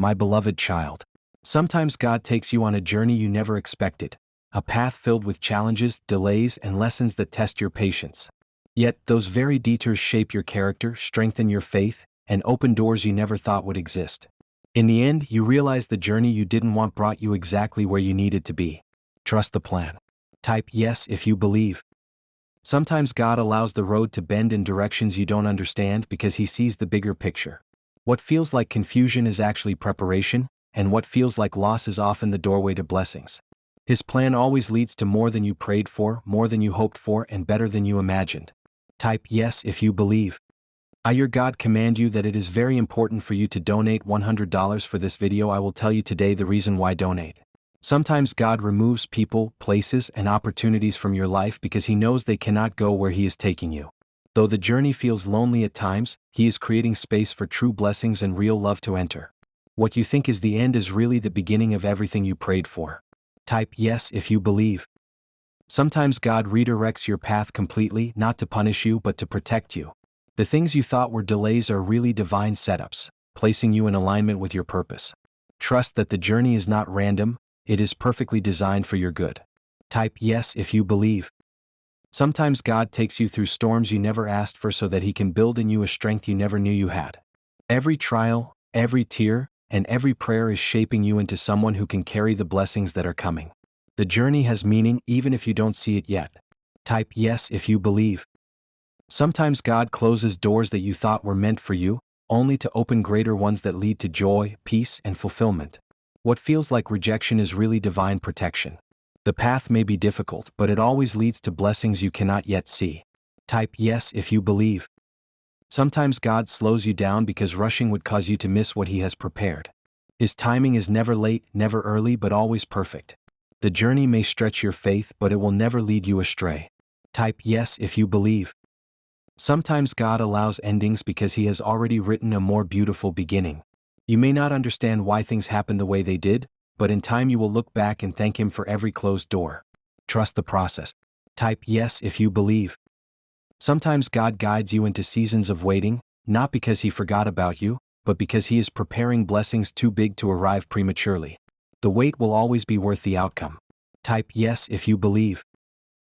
My beloved child. Sometimes God takes you on a journey you never expected, a path filled with challenges, delays, and lessons that test your patience. Yet, those very detours shape your character, strengthen your faith, and open doors you never thought would exist. In the end, you realize the journey you didn't want brought you exactly where you needed to be. Trust the plan. Type yes if you believe. Sometimes God allows the road to bend in directions you don't understand because He sees the bigger picture. What feels like confusion is actually preparation, and what feels like loss is often the doorway to blessings. His plan always leads to more than you prayed for, more than you hoped for, and better than you imagined. Type yes if you believe. I, your God, command you that it is very important for you to donate $100 for this video. I will tell you today the reason why. Donate. Sometimes God removes people, places, and opportunities from your life because He knows they cannot go where He is taking you. Though the journey feels lonely at times, He is creating space for true blessings and real love to enter. What you think is the end is really the beginning of everything you prayed for. Type yes if you believe. Sometimes God redirects your path completely, not to punish you but to protect you. The things you thought were delays are really divine setups, placing you in alignment with your purpose. Trust that the journey is not random, it is perfectly designed for your good. Type yes if you believe. Sometimes God takes you through storms you never asked for so that He can build in you a strength you never knew you had. Every trial, every tear, and every prayer is shaping you into someone who can carry the blessings that are coming. The journey has meaning even if you don't see it yet. Type yes if you believe. Sometimes God closes doors that you thought were meant for you, only to open greater ones that lead to joy, peace, and fulfillment. What feels like rejection is really divine protection. The path may be difficult, but it always leads to blessings you cannot yet see. Type yes if you believe. Sometimes God slows you down because rushing would cause you to miss what He has prepared. His timing is never late, never early, but always perfect. The journey may stretch your faith, but it will never lead you astray. Type yes if you believe. Sometimes God allows endings because He has already written a more beautiful beginning. You may not understand why things happen the way they did, but in time you will look back and thank Him for every closed door. Trust the process. Type yes if you believe. Sometimes God guides you into seasons of waiting, not because He forgot about you, but because He is preparing blessings too big to arrive prematurely. The wait will always be worth the outcome. Type yes if you believe.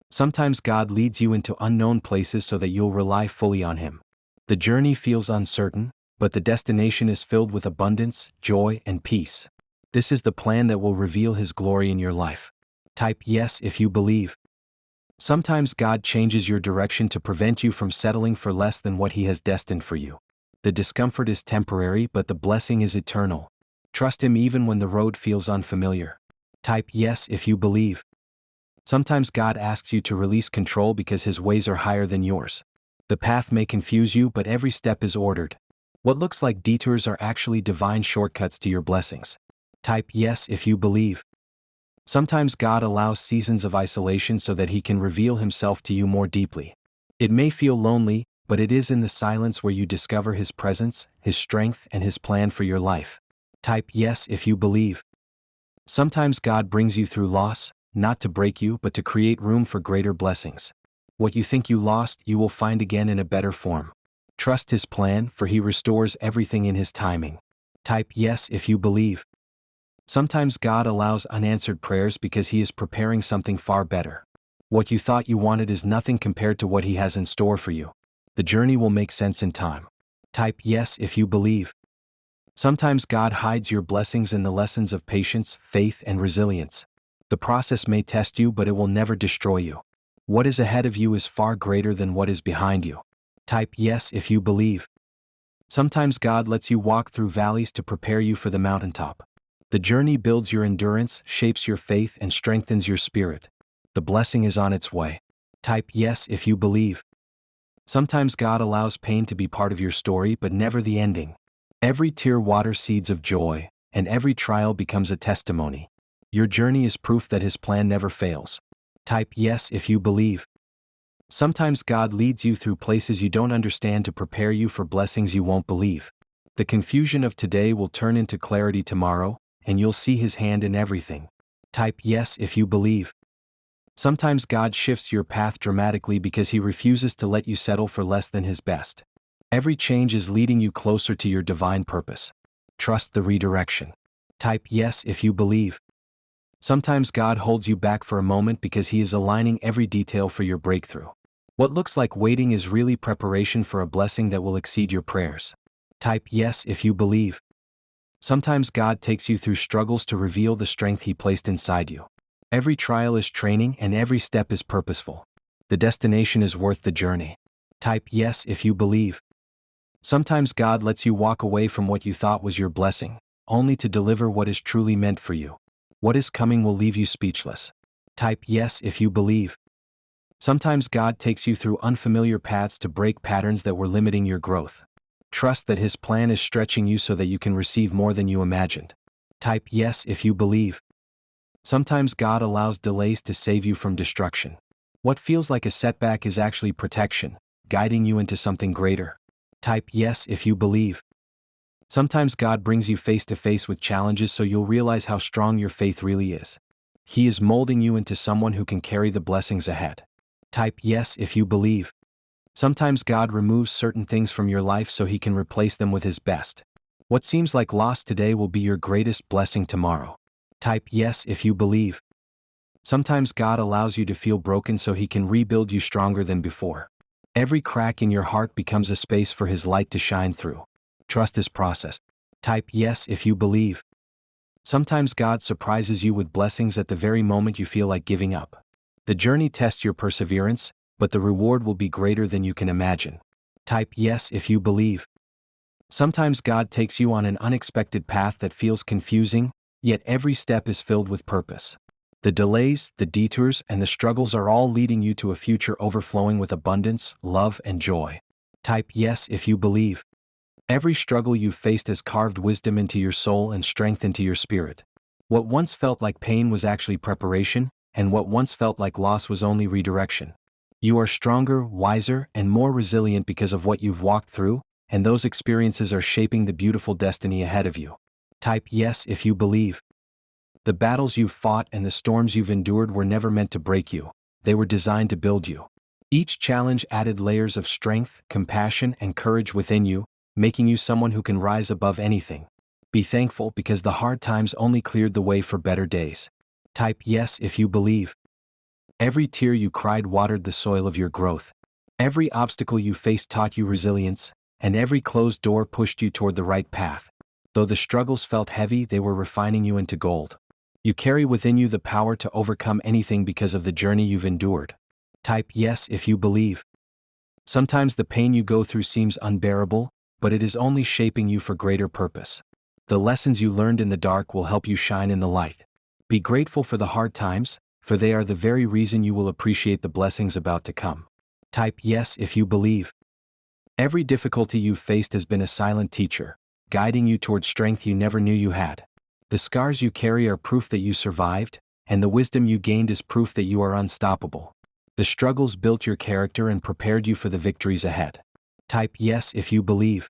Sometimes God leads you into unknown places so that you'll rely fully on Him. The journey feels uncertain, but the destination is filled with abundance, joy, and peace. This is the plan that will reveal His glory in your life. Type yes if you believe. Sometimes God changes your direction to prevent you from settling for less than what He has destined for you. The discomfort is temporary, but the blessing is eternal. Trust Him even when the road feels unfamiliar. Type yes if you believe. Sometimes God asks you to release control because His ways are higher than yours. The path may confuse you, but every step is ordered. What looks like detours are actually divine shortcuts to your blessings. Type yes if you believe. Sometimes God allows seasons of isolation so that He can reveal Himself to you more deeply. It may feel lonely, but it is in the silence where you discover His presence, His strength, and His plan for your life. Type yes if you believe. Sometimes God brings you through loss, not to break you but to create room for greater blessings. What you think you lost, you will find again in a better form. Trust His plan, for He restores everything in His timing. Type yes if you believe. Sometimes God allows unanswered prayers because He is preparing something far better. What you thought you wanted is nothing compared to what He has in store for you. The journey will make sense in time. Type yes if you believe. Sometimes God hides your blessings in the lessons of patience, faith, and resilience. The process may test you, but it will never destroy you. What is ahead of you is far greater than what is behind you. Type yes if you believe. Sometimes God lets you walk through valleys to prepare you for the mountaintop. The journey builds your endurance, shapes your faith, and strengthens your spirit. The blessing is on its way. Type yes if you believe. Sometimes God allows pain to be part of your story, but never the ending. Every tear waters seeds of joy, and every trial becomes a testimony. Your journey is proof that His plan never fails. Type yes if you believe. Sometimes God leads you through places you don't understand to prepare you for blessings you won't believe. The confusion of today will turn into clarity tomorrow, and you'll see His hand in everything. Type yes if you believe. Sometimes God shifts your path dramatically because He refuses to let you settle for less than His best. Every change is leading you closer to your divine purpose. Trust the redirection. Type yes if you believe. Sometimes God holds you back for a moment because He is aligning every detail for your breakthrough. What looks like waiting is really preparation for a blessing that will exceed your prayers. Type yes if you believe. Sometimes God takes you through struggles to reveal the strength He placed inside you. Every trial is training and every step is purposeful. The destination is worth the journey. Type yes if you believe. Sometimes God lets you walk away from what you thought was your blessing, only to deliver what is truly meant for you. What is coming will leave you speechless. Type yes if you believe. Sometimes God takes you through unfamiliar paths to break patterns that were limiting your growth. Trust that His plan is stretching you so that you can receive more than you imagined. Type yes if you believe. Sometimes God allows delays to save you from destruction. What feels like a setback is actually protection, guiding you into something greater. Type yes if you believe. Sometimes God brings you face to face with challenges so you'll realize how strong your faith really is. He is molding you into someone who can carry the blessings ahead. Type yes if you believe. Sometimes God removes certain things from your life so He can replace them with His best. What seems like loss today will be your greatest blessing tomorrow. Type yes if you believe. Sometimes God allows you to feel broken so He can rebuild you stronger than before. Every crack in your heart becomes a space for His light to shine through. Trust His process. Type yes if you believe. Sometimes God surprises you with blessings at the very moment you feel like giving up. The journey tests your perseverance, but the reward will be greater than you can imagine. Type yes if you believe. Sometimes God takes you on an unexpected path that feels confusing, yet every step is filled with purpose. The delays, the detours, and the struggles are all leading you to a future overflowing with abundance, love, and joy. Type yes if you believe. Every struggle you've faced has carved wisdom into your soul and strength into your spirit. What once felt like pain was actually preparation, and what once felt like loss was only redirection. You are stronger, wiser, and more resilient because of what you've walked through, and those experiences are shaping the beautiful destiny ahead of you. Type yes if you believe. The battles you've fought and the storms you've endured were never meant to break you. They were designed to build you. Each challenge added layers of strength, compassion, and courage within you, making you someone who can rise above anything. Be thankful because the hard times only cleared the way for better days. Type yes if you believe. Every tear you cried watered the soil of your growth. Every obstacle you faced taught you resilience, and every closed door pushed you toward the right path. Though the struggles felt heavy, they were refining you into gold. You carry within you the power to overcome anything because of the journey you've endured. Type yes if you believe. Sometimes the pain you go through seems unbearable, but it is only shaping you for greater purpose. The lessons you learned in the dark will help you shine in the light. Be grateful for the hard times, for they are the very reason you will appreciate the blessings about to come. Type yes if you believe. Every difficulty you've faced has been a silent teacher, guiding you toward strength you never knew you had. The scars you carry are proof that you survived, and the wisdom you gained is proof that you are unstoppable. The struggles built your character and prepared you for the victories ahead. Type yes if you believe.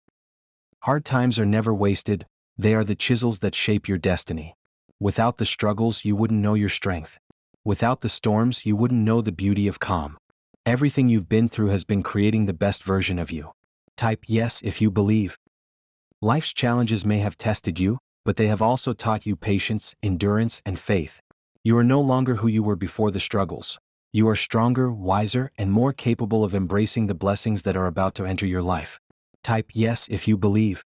Hard times are never wasted, they are the chisels that shape your destiny. Without the struggles, you wouldn't know your strength. Without the storms, you wouldn't know the beauty of calm. Everything you've been through has been creating the best version of you. Type yes if you believe. Life's challenges may have tested you, but they have also taught you patience, endurance, and faith. You are no longer who you were before the struggles. You are stronger, wiser, and more capable of embracing the blessings that are about to enter your life. Type yes if you believe.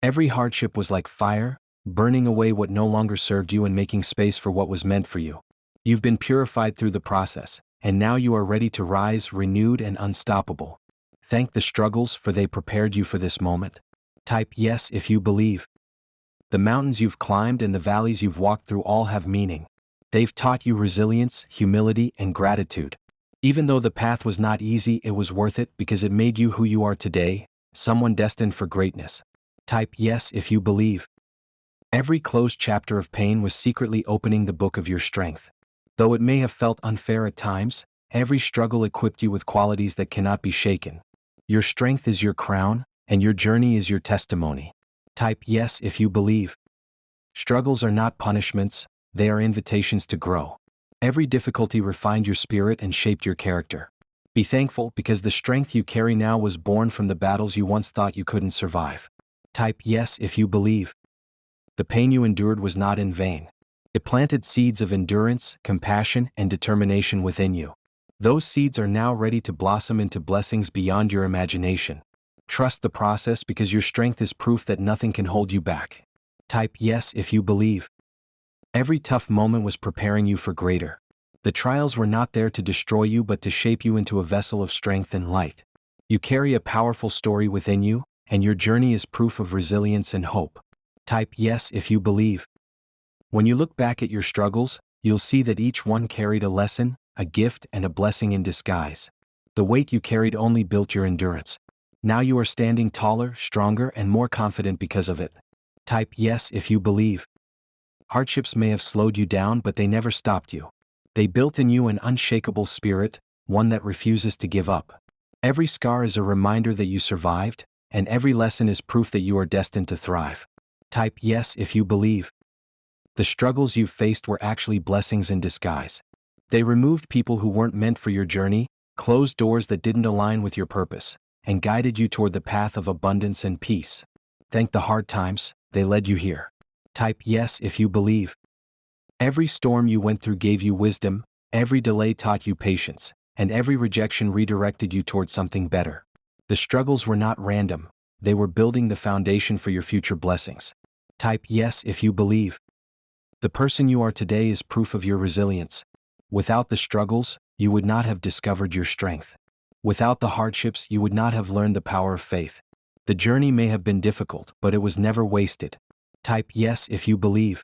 Every hardship was like fire, burning away what no longer served you and making space for what was meant for you. You've been purified through the process, and now you are ready to rise, renewed and unstoppable. Thank the struggles, for they prepared you for this moment. Type yes if you believe. The mountains you've climbed and the valleys you've walked through all have meaning. They've taught you resilience, humility, and gratitude. Even though the path was not easy, it was worth it because it made you who you are today, someone destined for greatness. Type yes if you believe. Every closed chapter of pain was secretly opening the book of your strength. Though it may have felt unfair at times, every struggle equipped you with qualities that cannot be shaken. Your strength is your crown, and your journey is your testimony. Type yes if you believe. Struggles are not punishments, they are invitations to grow. Every difficulty refined your spirit and shaped your character. Be thankful because the strength you carry now was born from the battles you once thought you couldn't survive. Type yes if you believe. The pain you endured was not in vain. It planted seeds of endurance, compassion, and determination within you. Those seeds are now ready to blossom into blessings beyond your imagination. Trust the process because your strength is proof that nothing can hold you back. Type yes if you believe. Every tough moment was preparing you for greater. The trials were not there to destroy you but to shape you into a vessel of strength and light. You carry a powerful story within you, and your journey is proof of resilience and hope. Type yes if you believe. When you look back at your struggles, you'll see that each one carried a lesson, a gift, and a blessing in disguise. The weight you carried only built your endurance. Now you are standing taller, stronger, and more confident because of it. Type yes if you believe. Hardships may have slowed you down, but they never stopped you. They built in you an unshakable spirit, one that refuses to give up. Every scar is a reminder that you survived, and every lesson is proof that you are destined to thrive. Type yes if you believe. The struggles you've faced were actually blessings in disguise. They removed people who weren't meant for your journey, closed doors that didn't align with your purpose, and guided you toward the path of abundance and peace. Thank the hard times, they led you here. Type yes if you believe. Every storm you went through gave you wisdom, every delay taught you patience, and every rejection redirected you toward something better. The struggles were not random, they were building the foundation for your future blessings. Type yes if you believe. The person you are today is proof of your resilience. Without the struggles, you would not have discovered your strength. Without the hardships, you would not have learned the power of faith. The journey may have been difficult, but it was never wasted. Type yes if you believe.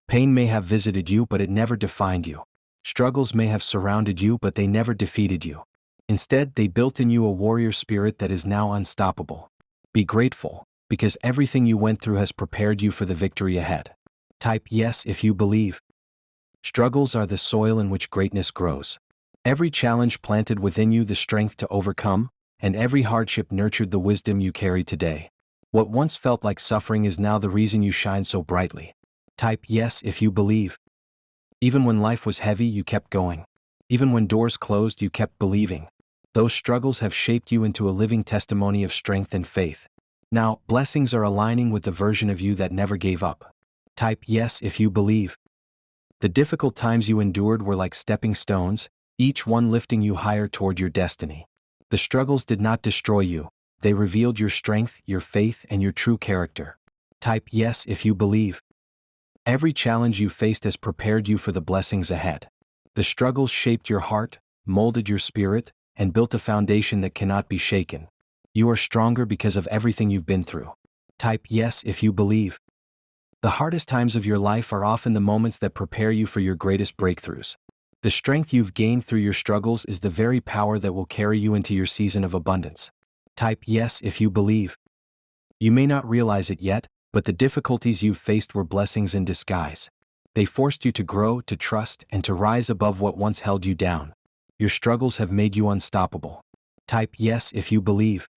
Pain may have visited you, but it never defined you. Struggles may have surrounded you, but they never defeated you. Instead, they built in you a warrior spirit that is now unstoppable. Be grateful, because everything you went through has prepared you for the victory ahead. Type yes if you believe. Struggles are the soil in which greatness grows. Every challenge planted within you the strength to overcome, and every hardship nurtured the wisdom you carry today. What once felt like suffering is now the reason you shine so brightly. Type yes if you believe. Even when life was heavy, you kept going. Even when doors closed, you kept believing. Those struggles have shaped you into a living testimony of strength and faith. Now, blessings are aligning with the version of you that never gave up. Type yes if you believe. The difficult times you endured were like stepping stones, each one lifting you higher toward your destiny. The struggles did not destroy you, they revealed your strength, your faith, and your true character. Type yes if you believe. Every challenge you faced has prepared you for the blessings ahead. The struggles shaped your heart, molded your spirit, and built a foundation that cannot be shaken. You are stronger because of everything you've been through. Type yes if you believe. The hardest times of your life are often the moments that prepare you for your greatest breakthroughs. The strength you've gained through your struggles is the very power that will carry you into your season of abundance. Type yes if you believe. You may not realize it yet, but the difficulties you've faced were blessings in disguise. They forced you to grow, to trust, and to rise above what once held you down. Your struggles have made you unstoppable. Type yes if you believe.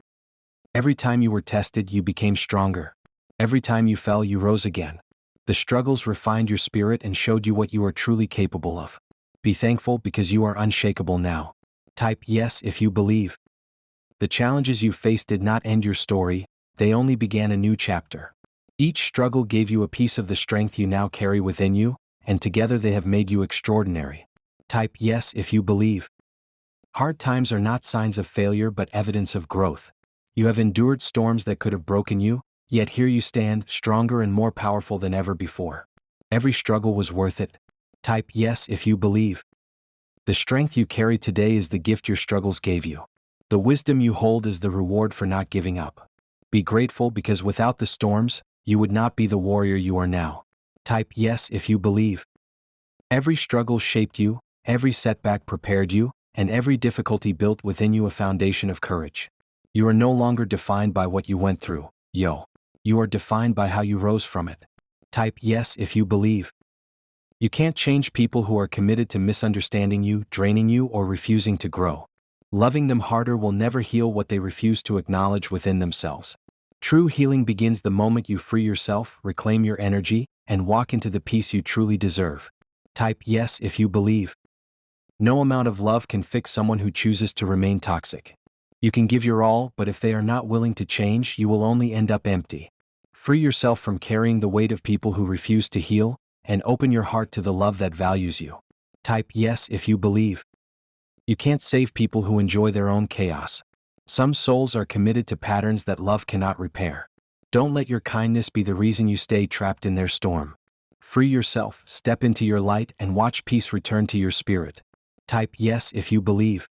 Every time you were tested, you became stronger. Every time you fell, you rose again. The struggles refined your spirit and showed you what you are truly capable of. Be thankful because you are unshakable now. Type yes if you believe. The challenges you faced did not end your story, they only began a new chapter. Each struggle gave you a piece of the strength you now carry within you, and together they have made you extraordinary. Type yes if you believe. Hard times are not signs of failure but evidence of growth. You have endured storms that could have broken you, yet here you stand, stronger and more powerful than ever before. Every struggle was worth it. Type yes if you believe. The strength you carry today is the gift your struggles gave you. The wisdom you hold is the reward for not giving up. Be grateful because without the storms, you would not be the warrior you are now. Type yes if you believe. Every struggle shaped you, every setback prepared you, and every difficulty built within you a foundation of courage. You are no longer defined by what you went through, You are defined by how you rose from it. Type yes if you believe. You can't change people who are committed to misunderstanding you, draining you, or refusing to grow. Loving them harder will never heal what they refuse to acknowledge within themselves. True healing begins the moment you free yourself, reclaim your energy, and walk into the peace you truly deserve. Type yes if you believe. No amount of love can fix someone who chooses to remain toxic. You can give your all, but if they are not willing to change, you will only end up empty. Free yourself from carrying the weight of people who refuse to heal, and open your heart to the love that values you. Type yes if you believe. You can't save people who enjoy their own chaos. Some souls are committed to patterns that love cannot repair. Don't let your kindness be the reason you stay trapped in their storm. Free yourself, step into your light, and watch peace return to your spirit. Type yes if you believe.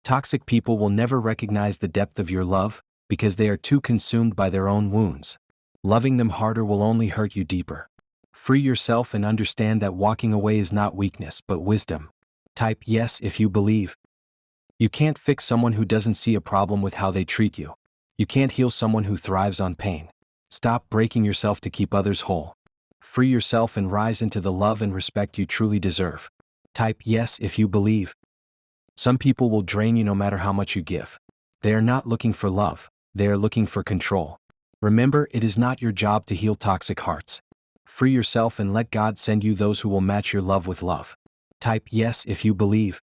Toxic people will never recognize the depth of your love, because they are too consumed by their own wounds. Loving them harder will only hurt you deeper. Free yourself and understand that walking away is not weakness but wisdom. Type yes if you believe. You can't fix someone who doesn't see a problem with how they treat you. You can't heal someone who thrives on pain. Stop breaking yourself to keep others whole. Free yourself and rise into the love and respect you truly deserve. Type yes if you believe. Some people will drain you no matter how much you give. They are not looking for love, they are looking for control. Remember, it is not your job to heal toxic hearts. Free yourself and let God send you those who will match your love with love. Type yes if you believe.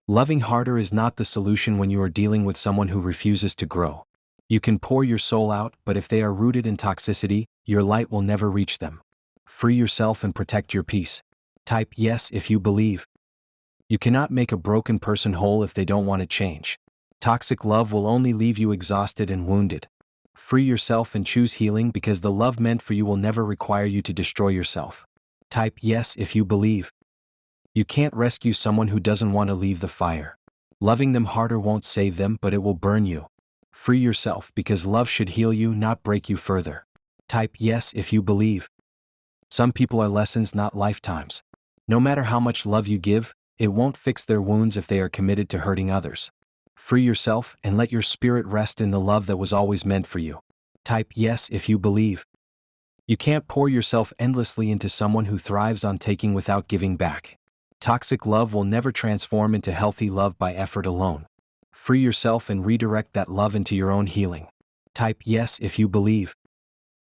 Loving harder is not the solution when you are dealing with someone who refuses to grow. You can pour your soul out, but if they are rooted in toxicity, your light will never reach them. Free yourself and protect your peace. Type yes if you believe. You cannot make a broken person whole if they don't want to change. Toxic love will only leave you exhausted and wounded. Free yourself and choose healing, because the love meant for you will never require you to destroy yourself. Type yes if you believe. You can't rescue someone who doesn't want to leave the fire. Loving them harder won't save them, but it will burn you. Free yourself, because love should heal you, not break you further. Type yes if you believe. Some people are lessons, not lifetimes. No matter how much love you give, it won't fix their wounds if they are committed to hurting others. Free yourself and let your spirit rest in the love that was always meant for you. Type yes if you believe. You can't pour yourself endlessly into someone who thrives on taking without giving back. Toxic love will never transform into healthy love by effort alone. Free yourself and redirect that love into your own healing. Type yes if you believe.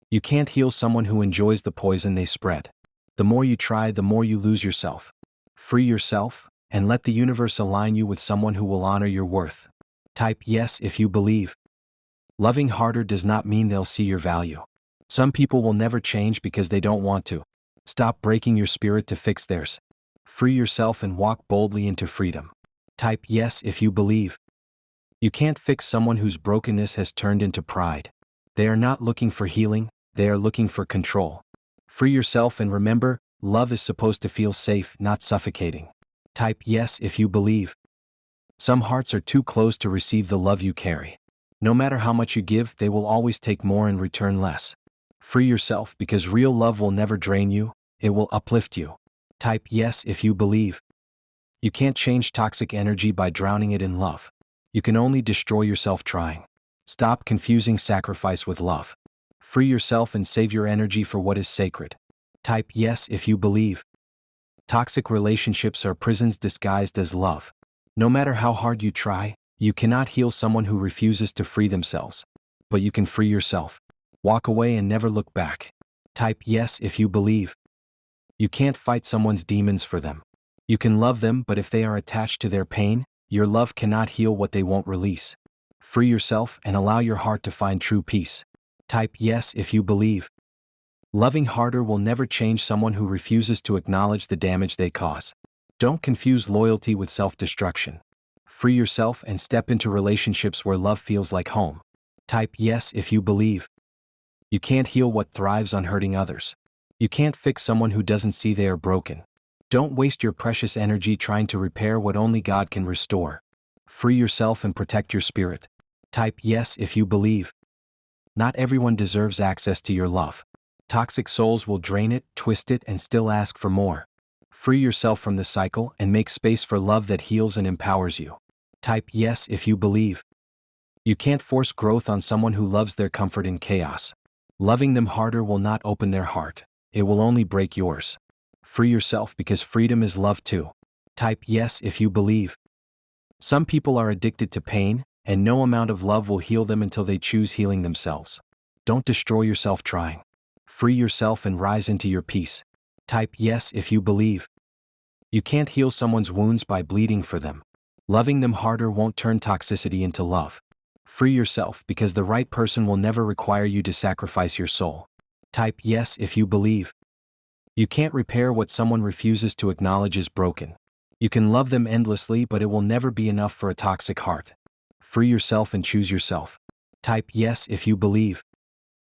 You can't heal someone who enjoys the poison they spread. The more you try, the more you lose yourself. Free yourself, and let the universe align you with someone who will honor your worth. Type yes if you believe. Loving harder does not mean they'll see your value. Some people will never change because they don't want to. Stop breaking your spirit to fix theirs. Free yourself and walk boldly into freedom. Type yes if you believe. You can't fix someone whose brokenness has turned into pride. They are not looking for healing, they are looking for control. Free yourself and remember, love is supposed to feel safe, not suffocating. Type yes if you believe. Some hearts are too close to receive the love you carry. No matter how much you give, they will always take more and return less. Free yourself, because real love will never drain you, it will uplift you. Type yes if you believe. You can't change toxic energy by drowning it in love. You can only destroy yourself trying. Stop confusing sacrifice with love. Free yourself and save your energy for what is sacred. Type yes if you believe. Toxic relationships are prisons disguised as love. No matter how hard you try, you cannot heal someone who refuses to free themselves. But you can free yourself. Walk away and never look back. Type yes if you believe. You can't fight someone's demons for them. You can love them, but if they are attached to their pain, your love cannot heal what they won't release. Free yourself and allow your heart to find true peace. Type yes if you believe. Loving harder will never change someone who refuses to acknowledge the damage they cause. Don't confuse loyalty with self-destruction. Free yourself and step into relationships where love feels like home. Type yes if you believe. You can't heal what thrives on hurting others. You can't fix someone who doesn't see they are broken. Don't waste your precious energy trying to repair what only God can restore. Free yourself and protect your spirit. Type yes if you believe. Not everyone deserves access to your love. Toxic souls will drain it, twist it, and still ask for more. Free yourself from the cycle and make space for love that heals and empowers you. Type yes if you believe. You can't force growth on someone who loves their comfort in chaos. Loving them harder will not open their heart. It will only break yours. Free yourself, because freedom is love too. Type yes if you believe. Some people are addicted to pain, and no amount of love will heal them until they choose healing themselves. Don't destroy yourself trying. Free yourself and rise into your peace. Type yes if you believe. You can't heal someone's wounds by bleeding for them. Loving them harder won't turn toxicity into love. Free yourself because the right person will never require you to sacrifice your soul. Type yes if you believe. You can't repair what someone refuses to acknowledge is broken. You can love them endlessly, but it will never be enough for a toxic heart. Free yourself and choose yourself. Type yes if you believe.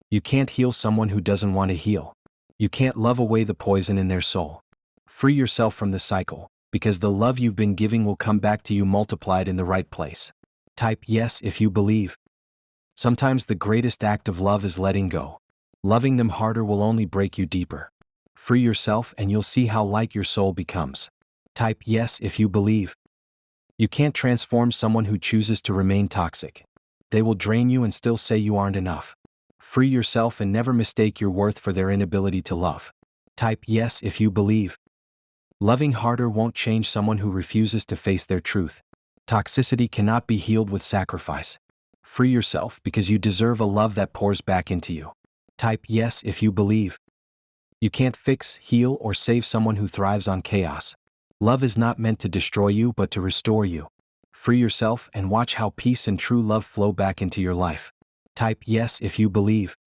You can't heal someone who doesn't want to heal. You can't love away the poison in their soul. Free yourself from the cycle, because the love you've been giving will come back to you multiplied in the right place. Type yes if you believe. Sometimes the greatest act of love is letting go. Loving them harder will only break you deeper. Free yourself and you'll see how light your soul becomes. Type yes if you believe. You can't transform someone who chooses to remain toxic. They will drain you and still say you aren't enough. Free yourself and never mistake your worth for their inability to love. Type yes if you believe. Loving harder won't change someone who refuses to face their truth. Toxicity cannot be healed with sacrifice. Free yourself because you deserve a love that pours back into you. Type yes if you believe. You can't fix, heal, or save someone who thrives on chaos. Love is not meant to destroy you but to restore you. Free yourself and watch how peace and true love flow back into your life. Type yes if you believe.